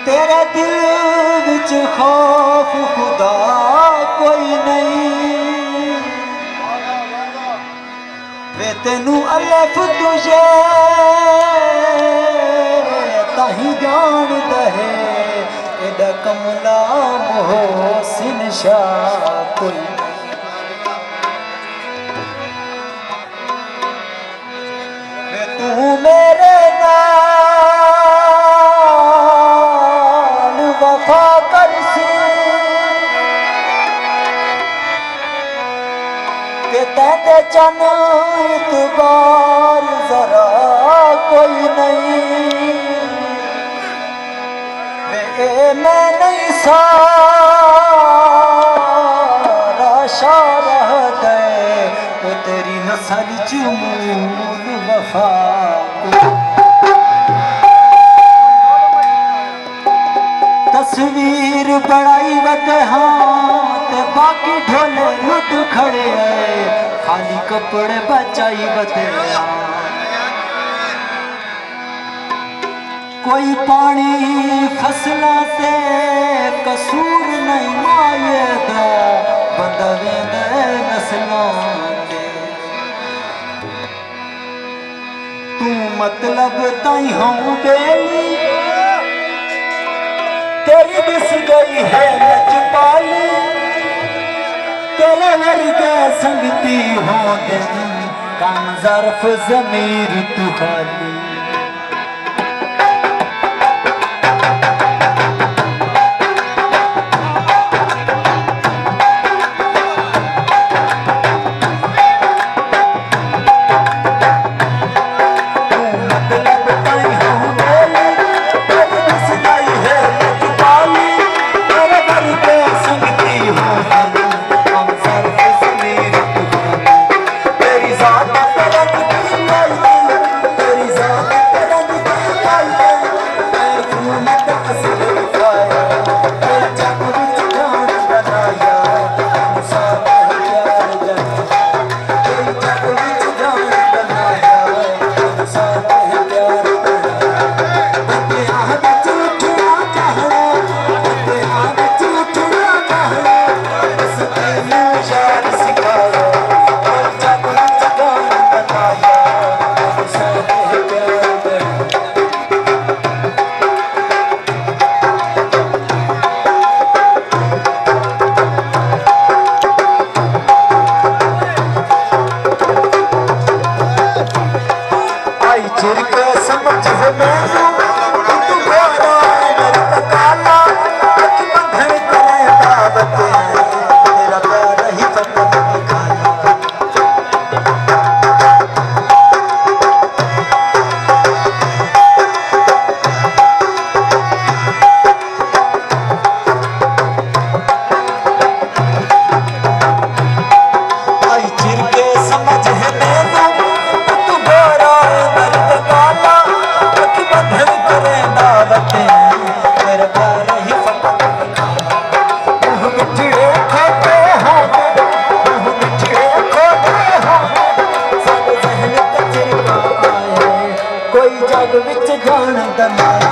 तेरे दिल विच खौफ खुदा कोई नहीं वे तेनू अल्लाह तुझे ताही जान दहे एदा कमला मोहसिन शाह कोई वे तू मेरे नाल वफा कर सी के तेरे चन इतबार जरा कोई नहीं मैं नहीं सारा शाह गए वो तेरी नस्ल चमूल वफा तस्वीर बड़ाई वते हाथ बाकी ढोले लुट खड़े है खाली कपड़े बचाई वते कोई पानी फसला से कसूर नहीं माए दा बंदा वेंदे नस्लों ते तू मतलब ताई हूं बेली तेरी दिस गई है नजपाली तेरे वर्गे संगती हो दिन कम ज़र्फ ज़मीर तू खाली कोई जग विच जान बनाया।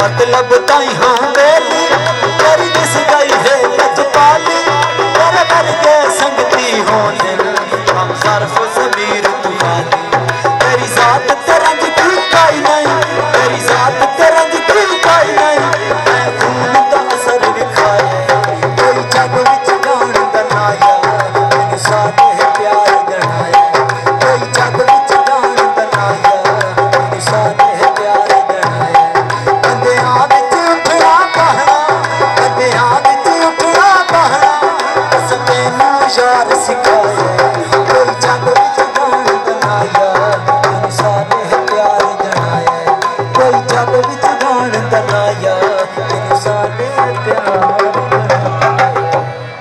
मतलब ताई हाँ बेली तेरी दिस गई है लजपाली तेरे वर्गे संगती होने हम सर्फ ज़मीर तुम्हारी तेरी जात तेरा जिक्र कोई नहीं तेरी जात तेरा जिक्र कोई नहीं मैं खून का असर विखाया कोई जग विच जान दा नाया मैनू साथ है प्यार गणाया कोई जग विच जान दा नाया मैनू साथ है प्यार गणाया बंदियां विच उठना बहना बंदियां विच उठना बहना बस तैनू यार सिखाया कोई जग विच जान दा नाया